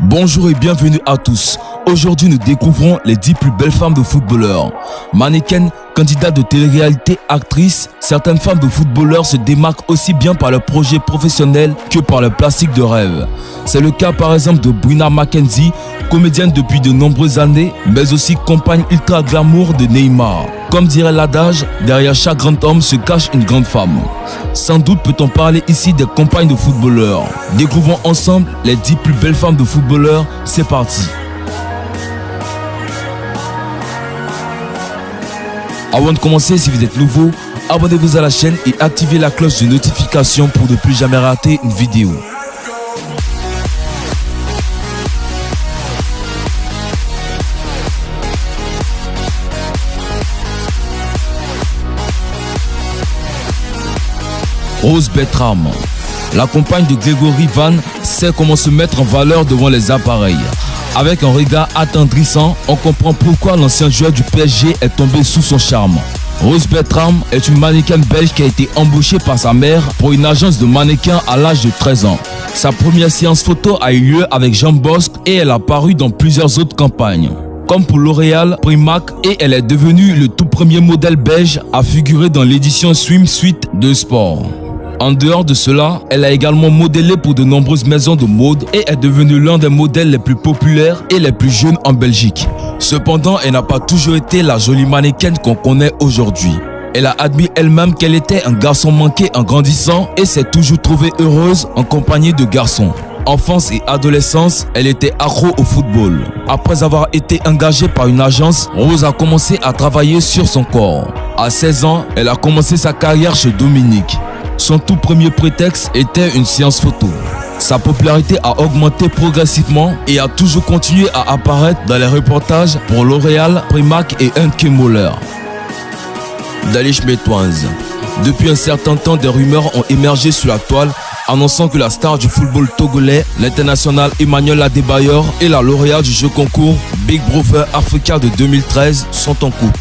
Bonjour et bienvenue à tous. Aujourd'hui, nous découvrons les 10 plus belles femmes de footballeurs. Mannequins, candidates de télé-réalité, actrices, certaines femmes de footballeurs se démarquent aussi bien par leur projet professionnel que par leur plastique de rêve. C'est le cas par exemple de Bruna McKenzie, comédienne depuis de nombreuses années, mais aussi compagne ultra glamour de Neymar. Comme dirait l'adage, derrière chaque grand homme se cache une grande femme. Sans doute peut-on parler ici des compagnes de footballeurs. Découvrons ensemble les 10 plus belles femmes de footballeurs. C'est parti. Avant de commencer, si vous êtes nouveau, abonnez-vous à la chaîne et activez la cloche de notification pour ne plus jamais rater une vidéo. Rose Bertram. La compagne de Grégory Vann sait comment se mettre en valeur devant les appareils. Avec un regard attendrissant, on comprend pourquoi l'ancien joueur du PSG est tombé sous son charme. Rose Bertram est une mannequin belge qui a été embauchée par sa mère pour une agence de mannequins à l'âge de 13 ans. Sa première séance photo a eu lieu avec Jean Bosc et elle a paru dans plusieurs autres campagnes, comme pour L'Oréal, Primark, et elle est devenue le tout premier modèle belge à figurer dans l'édition Swimsuit de sport. En dehors de cela, elle a également modélé pour de nombreuses maisons de mode et est devenue l'un des modèles les plus populaires et les plus jeunes en Belgique. Cependant, elle n'a pas toujours été la jolie mannequin qu'on connaît aujourd'hui. Elle a admis elle-même qu'elle était un garçon manqué en grandissant et s'est toujours trouvée heureuse en compagnie de garçons. Enfance et adolescence, elle était accro au football. Après avoir été engagée par une agence, Rose a commencé à travailler sur son corps. À 16 ans, elle a commencé sa carrière chez Dominique. Son tout premier prétexte était une séance photo. Sa popularité a augmenté progressivement et a toujours continué à apparaître dans les reportages pour L'Oréal, Primark et Henke Moller. Dalish Metwanz. Depuis un certain temps, des rumeurs ont émergé sur la toile annonçant que la star du football togolais, l'international Emmanuel Adebayor et la lauréate du jeu concours Big Brother Africa de 2013 sont en couple.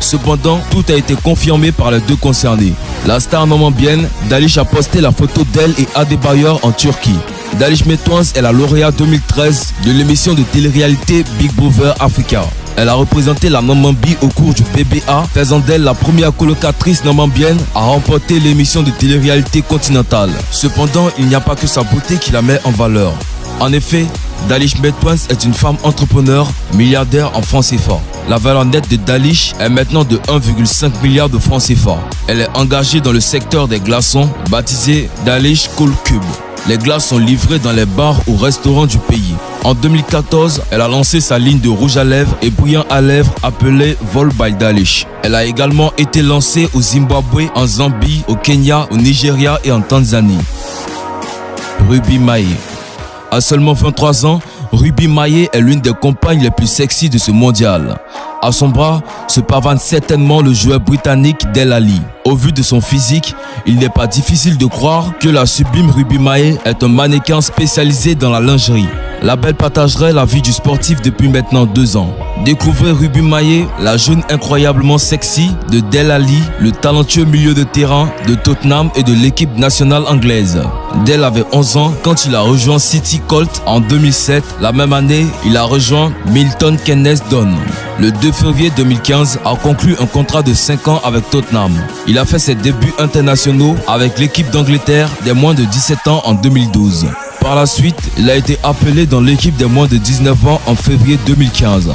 Cependant, tout a été confirmé par les deux concernés. La star namibienne Dalish a posté la photo d'elle et Adebayor en Turquie. Dalish Metwanz est la lauréate 2013 de l'émission de télé-réalité Big Brother Africa. Elle a représenté la Namibie au cours du PBA, faisant d'elle la première colocatrice namibienne à remporter l'émission de télé-réalité continentale. Cependant, il n'y a pas que sa beauté qui la met en valeur. En effet, Dalish Metwanz est une femme entrepreneur, milliardaire en francs CFA. La valeur nette de Dalish est maintenant de 1,5 milliard de francs CFA. Elle est engagée dans le secteur des glaçons, baptisé Dalish Cool Cube. Les glaces sont livrées dans les bars ou restaurants du pays. En 2014, elle a lancé sa ligne de rouge à lèvres et brillant à lèvres appelée Vol by Dalish. Elle a également été lancée au Zimbabwe, en Zambie, au Kenya, au Nigeria et en Tanzanie. Ruby Mae. À seulement 23 ans, Ruby Mae est l'une des compagnes les plus sexy de ce mondial. À son bras se pavane certainement le joueur britannique Dele Alli. Au vu de son physique, il n'est pas difficile de croire que la sublime Ruby Mae est un mannequin spécialisé dans la lingerie. La belle partagerait la vie du sportif depuis maintenant 2 ans. Découvrez Ruby Mae, la jeune incroyablement sexy de Dele Alli, le talentueux milieu de terrain de Tottenham et de l'équipe nationale anglaise. Dele avait 11 ans quand il a rejoint City Colt en 2007. La même année, il a rejoint Milton Keynes Don. Le 2 février 2015 a conclu un contrat de 5 ans avec Tottenham. Il a fait ses débuts internationaux avec l'équipe d'Angleterre des moins de 17 ans en 2012. Par la suite, il a été appelé dans l'équipe des moins de 19 ans en février 2015.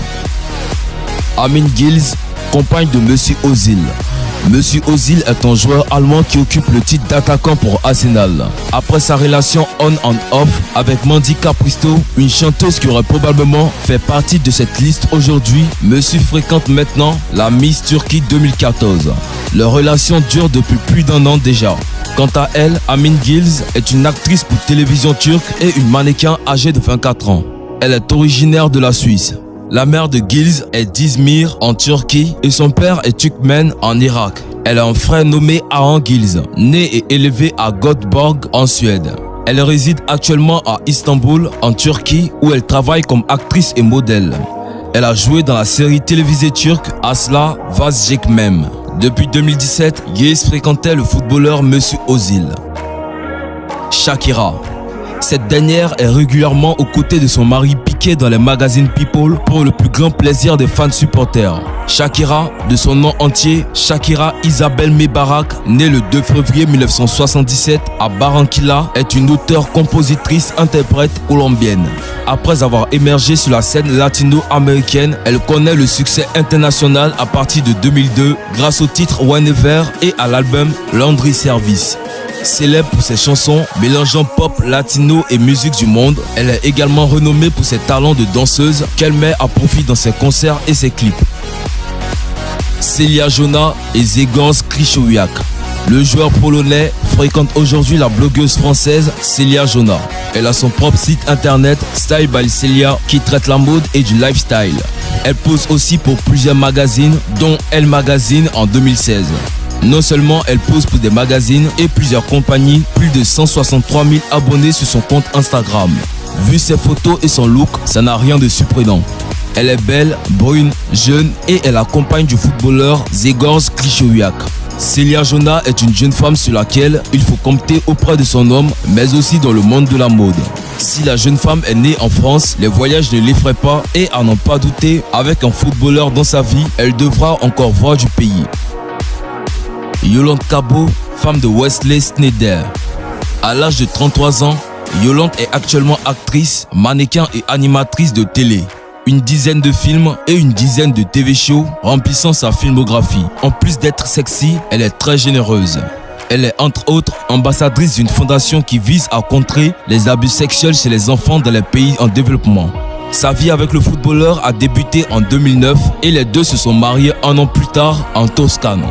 Amin Gills, compagne de Mesut Özil. Mesut Özil est un joueur allemand qui occupe le titre d'attaquant pour Arsenal. Après sa relation on and off avec Mandy Capristo, une chanteuse qui aurait probablement fait partie de cette liste aujourd'hui, Mesut fréquente maintenant la Miss Turquie 2014. Leur relation dure depuis plus d'1 an déjà. Quant à elle, Amin Gills est une actrice pour télévision turque et une mannequin âgée de 24 ans. Elle est originaire de la Suisse. La mère de Gills est d'Izmir en Turquie et son père est Turkmène en Irak. Elle a un frère nommé Aaron Gills, né et élevé à Göteborg en Suède. Elle réside actuellement à Istanbul en Turquie où elle travaille comme actrice et modèle. Elle a joué dans la série télévisée turque Asla Vazgeçmem. Depuis 2017, Gills fréquentait le footballeur Mesut Özil. Shakira. Cette dernière est régulièrement aux côtés de son mari Piqué dans les magazines People pour le plus grand plaisir des fans supporters. Shakira, de son nom entier, Shakira Isabel Mebarak, née le 2 février 1977 à Barranquilla, est une auteure-compositrice-interprète colombienne. Après avoir émergé sur la scène latino-américaine, elle connaît le succès international à partir de 2002 grâce au titre Whenever et à l'album Laundry Service. Célèbre pour ses chansons mélangeant pop, latino et musique du monde, elle est également renommée pour ses talents de danseuse qu'elle met à profit dans ses concerts et ses clips. Celia Jona et Zegorz Krychowiak. Le joueur polonais fréquente aujourd'hui la blogueuse française Celia Jona. Elle a son propre site internet Style by Celia qui traite la mode et du lifestyle. Elle pose aussi pour plusieurs magazines dont Elle Magazine en 2016. Non seulement elle pose pour des magazines et plusieurs compagnies, plus de 163 000 abonnés sur son compte Instagram. Vu ses photos et son look, ça n'a rien de surprenant. Elle est belle, brune, jeune et est la compagne du footballeur Zegorz Krychowiak. Celia Jona est une jeune femme sur laquelle il faut compter auprès de son homme, mais aussi dans le monde de la mode. Si la jeune femme est née en France, les voyages ne l'effraient pas et à n'en pas douter, avec un footballeur dans sa vie, elle devra encore voir du pays. Yolande Cabot, femme de Wesley Sneijder. À l'âge de 33 ans, Yolande est actuellement actrice, mannequin et animatrice de télé. Une dizaine de films et une dizaine de TV shows remplissant sa filmographie. En plus d'être sexy, elle est très généreuse. Elle est entre autres ambassadrice d'une fondation qui vise à contrer les abus sexuels chez les enfants dans les pays en développement. Sa vie avec le footballeur a débuté en 2009 et les deux se sont mariés un an plus tard en Toscane.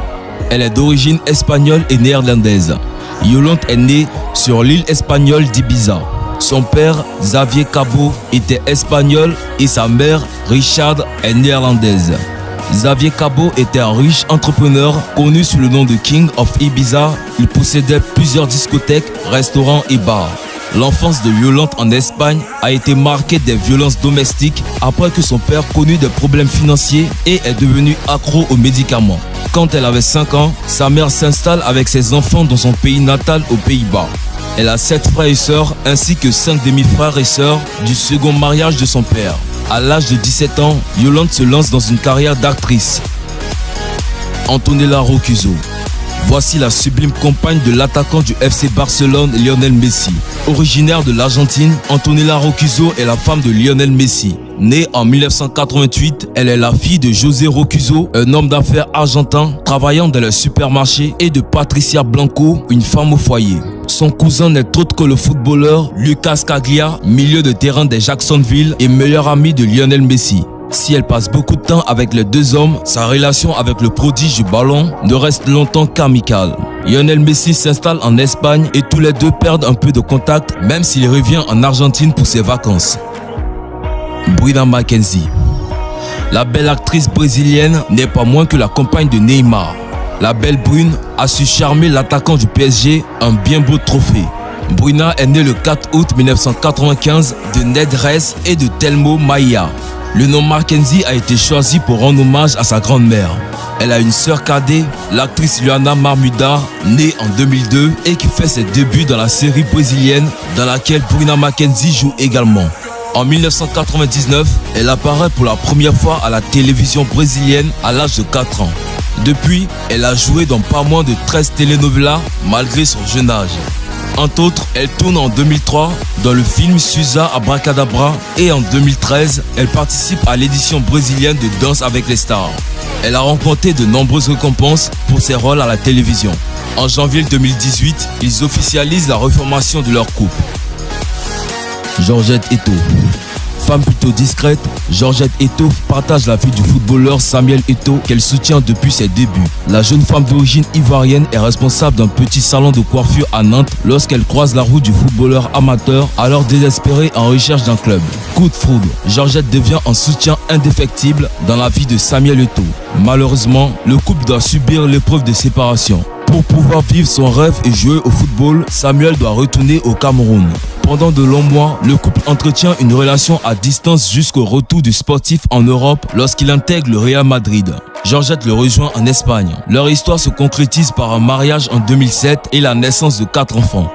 Elle est d'origine espagnole et néerlandaise. Yolande est née sur l'île espagnole d'Ibiza. Son père, Xavier Cabot, était espagnol et sa mère, Richard, est néerlandaise. Xavier Cabot était un riche entrepreneur connu sous le nom de King of Ibiza. Il possédait plusieurs discothèques, restaurants et bars. L'enfance de Yolande en Espagne a été marquée des violences domestiques après que son père connut des problèmes financiers et est devenu accro aux médicaments. Quand elle avait 5 ans, sa mère s'installe avec ses enfants dans son pays natal aux Pays-Bas. Elle a 7 frères et sœurs ainsi que 5 demi-frères et sœurs du second mariage de son père. À l'âge de 17 ans, Yolande se lance dans une carrière d'actrice. Antonella Roccuzzo. Voici la sublime compagne de l'attaquant du FC Barcelone Lionel Messi. Originaire de l'Argentine, Antonella Roccuzzo est la femme de Lionel Messi. Née en 1988, elle est la fille de José Roccuzzo, un homme d'affaires argentin travaillant dans le supermarché, et de Patricia Blanco, une femme au foyer. Son cousin n'est autre que le footballeur Lucas Caglia, milieu de terrain des Jacksonville et meilleur ami de Lionel Messi. Si elle passe beaucoup de temps avec les deux hommes, sa relation avec le prodige du ballon ne reste longtemps qu'amicale. Lionel Messi s'installe en Espagne et tous les deux perdent un peu de contact, même s'il revient en Argentine pour ses vacances. Bruna Mackenzie. La belle actrice brésilienne n'est pas moins que la compagne de Neymar. La belle brune a su charmer l'attaquant du PSG, un bien beau trophée. Bruna est née le 4 août 1995 de Ned Ress et de Telmo Maia. Le nom Mackenzie a été choisi pour rendre hommage à sa grand-mère. Elle a une sœur cadette, l'actrice Luana Marmudar, née en 2002 et qui fait ses débuts dans la série brésilienne dans laquelle Bruna Mackenzie joue également. En 1999, elle apparaît pour la première fois à la télévision brésilienne à l'âge de 4 ans. Depuis, elle a joué dans pas moins de 13 telenovelas malgré son jeune âge. Entre autres, elle tourne en 2003 dans le film Suza Abracadabra et en 2013, elle participe à l'édition brésilienne de Danse avec les stars. Elle a remporté de nombreuses récompenses pour ses rôles à la télévision. En janvier 2018, ils officialisent la reformation de leur couple. Georgette Eto'o. Femme plutôt discrète, Georgette Eto'o partage la vie du footballeur Samuel Eto'o qu'elle soutient depuis ses débuts. La jeune femme d'origine ivoirienne est responsable d'un petit salon de coiffure à Nantes lorsqu'elle croise la route du footballeur amateur alors désespéré en recherche d'un club. Coup de foudre, Georgette devient un soutien indéfectible dans la vie de Samuel Eto'o. Malheureusement, le couple doit subir l'épreuve de séparation. Pour pouvoir vivre son rêve et jouer au football, Samuel doit retourner au Cameroun. Pendant de longs mois, le couple entretient une relation à distance jusqu'au retour du sportif en Europe lorsqu'il intègre le Real Madrid. Georgette le rejoint en Espagne. Leur histoire se concrétise par un mariage en 2007 et la naissance de 4 enfants.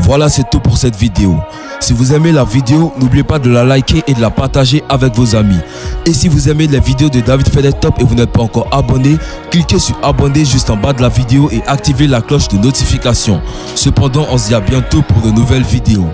Voilà, c'est tout pour cette vidéo. Si vous aimez la vidéo, n'oubliez pas de la liker et de la partager avec vos amis. Et si vous aimez les vidéos de David fait des top et vous n'êtes pas encore abonné, cliquez sur abonner juste en bas de la vidéo et activez la cloche de notification. Cependant, on se dit à bientôt pour de nouvelles vidéos.